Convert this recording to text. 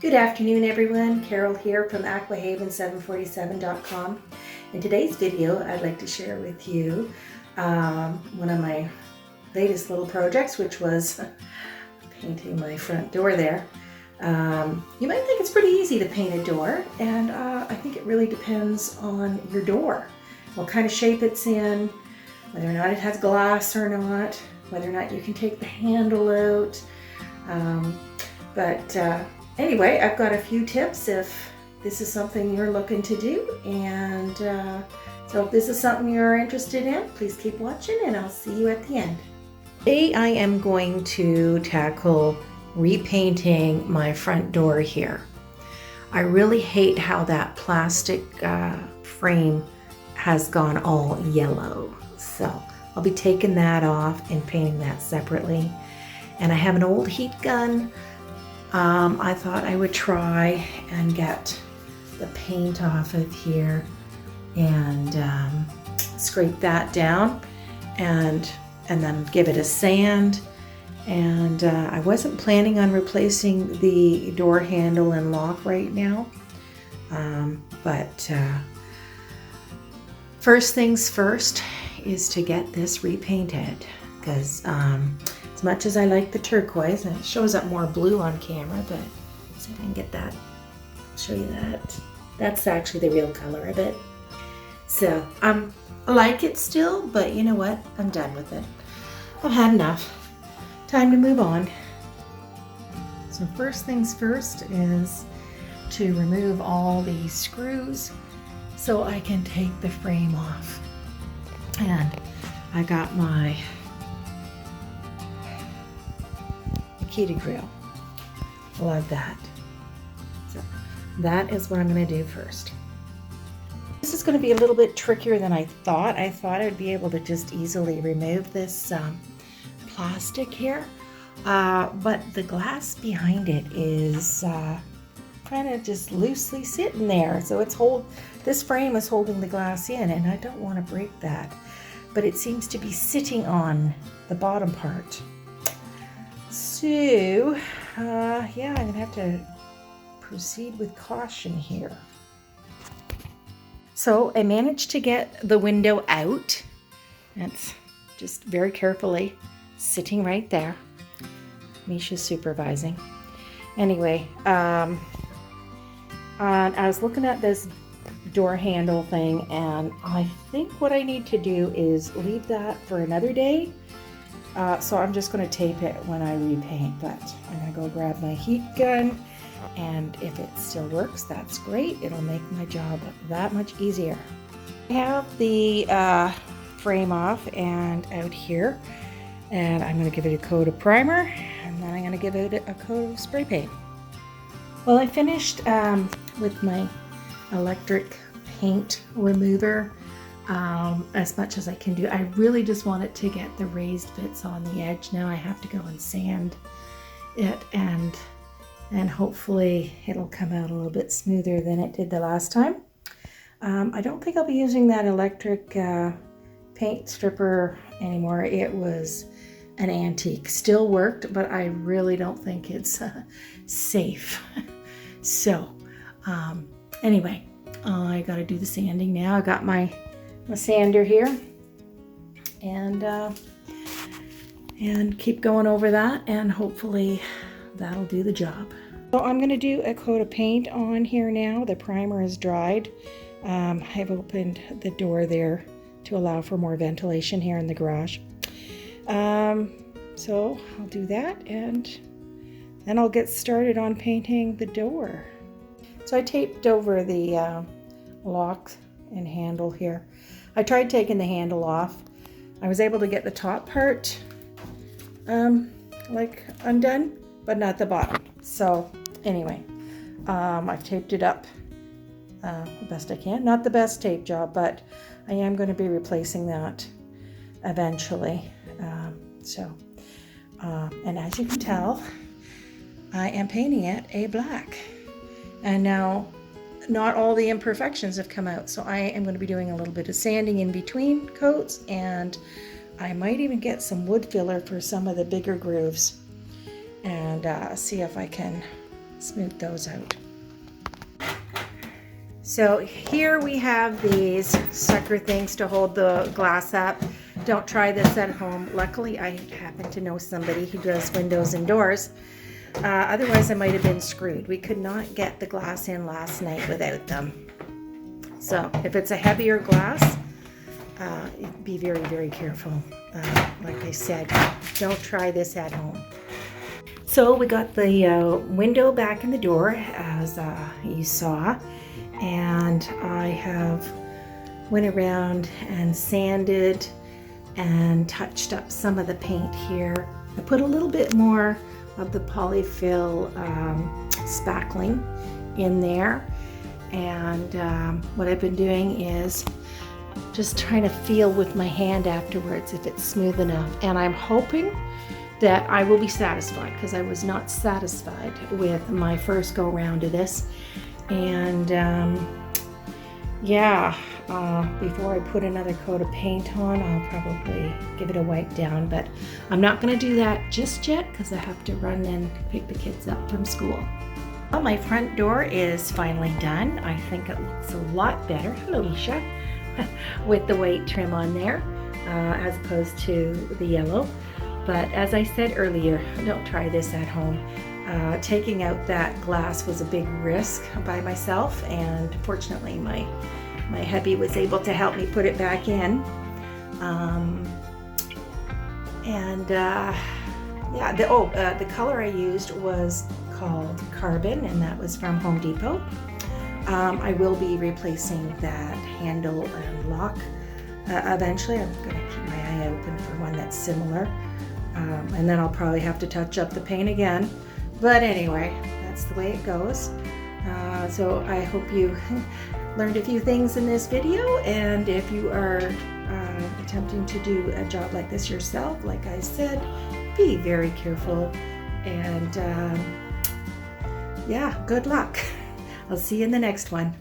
Good afternoon, everyone. Carol here from aquahaven747.com. In today's video, I'd like to share with you one of my latest little projects, which was painting my front door there. You might think it's pretty easy to paint a door, and I think it really depends on your door, what kind of shape it's in, whether or not it has glass or not, whether or not you can take the handle out. Anyway, I've got a few tips if this is something you're looking to do, and so if this is something you're interested in, please keep watching and I'll see you at the end. Today I am going to tackle repainting my front door here. I really hate how that plastic frame has gone all yellow, so I'll be taking that off and painting that separately. And I have an old heat gun. I thought I would try and get the paint off of here and scrape that down and then give it a sand. And I wasn't planning on replacing the door handle and lock right now, first things first is to get this repainted, because as much as I like the turquoise, and it shows up more blue on camera, but let's see if I can get that, show you that. That's actually the real color of it. So I like it still, but you know what? I'm done with it. I've had enough. Time to move on. So first things first is to remove all these screws so I can take the frame off. And I got my Makita grill. Love that. So that is what I'm going to do first. This is going to be a little bit trickier than I thought. I thought I'd be able to just easily remove this plastic here, but the glass behind it is kind of just loosely sitting there. So this frame is holding the glass in, and I don't want to break that, but it seems to be sitting on the bottom part. So, yeah, I'm going to have to proceed with caution here. So I managed to get the window out. That's just very carefully sitting right there. Misha's supervising. Anyway, and I was looking at this door handle thing, and I think what I need to do is leave that for another day. So I'm just going to tape it when I repaint, but I'm going to go grab my heat gun, and if it still works, that's great. It'll make my job that much easier. I have the frame off and out here, and I'm going to give it a coat of primer, and then I'm going to give it a coat of spray paint. Well, I finished with my electric paint remover. As much as I can do. I really just want it to get the raised bits on the edge. Now I have to go and sand it, and hopefully it'll come out a little bit smoother than it did the last time. I don't think I'll be using that electric paint stripper anymore. It was an antique. Still worked, but I really don't think it's safe. So anyway, I got to do the sanding now. I got my sander here, and keep going over that, and hopefully that'll do the job. So I'm going to do a coat of paint on here now. The primer is dried. I've opened the door there to allow for more ventilation here in the garage. So I'll do that, and then I'll get started on painting the door. So I taped over the lock and handle here. I tried taking the handle off. I was able to get the top part like undone, but not the bottom. So anyway, I've taped it up the best I can. Not the best tape job, but I am going to be replacing that eventually. And as you can tell, I am painting it a black. And now not all the imperfections have come out, so I am going to be doing a little bit of sanding in between coats, and I might even get some wood filler for some of the bigger grooves, and see if I can smooth those out. So here we have these sucker things to hold the glass up. Don't try this at home. Luckily, I happen to know somebody who does windows and doors. Otherwise, I might have been screwed. We could not get the glass in last night without them. So if it's a heavier glass, be very, very careful. Like I said, don't try this at home. So we got the window back in the door, as you saw. And I have went around and sanded and touched up some of the paint here. I put a little bit more of the polyfill spackling in there, and what I've been doing is just trying to feel with my hand afterwards if it's smooth enough, and I'm hoping that I will be satisfied, because I was not satisfied with my first go round of this. And before I put another coat of paint on, I'll probably give it a wipe down, but I'm not going to do that just yet because I have to run and pick the kids up from school. Well, my front door is finally done. I think it looks a lot better, hello Misha, with the white trim on there as opposed to the yellow. But as I said earlier, don't try this at home. Taking out that glass was a big risk by myself, and fortunately my hubby was able to help me put it back in. The color I used was called Carbon, and that was from Home Depot. I will be replacing that handle and lock eventually. I'm going to keep my eye open for one that's similar, and then I'll probably have to touch up the paint again. But anyway, that's the way it goes. So I hope you learned a few things in this video, and if you are attempting to do a job like this yourself, like I said, be very careful, and good luck. I'll see you in the next one.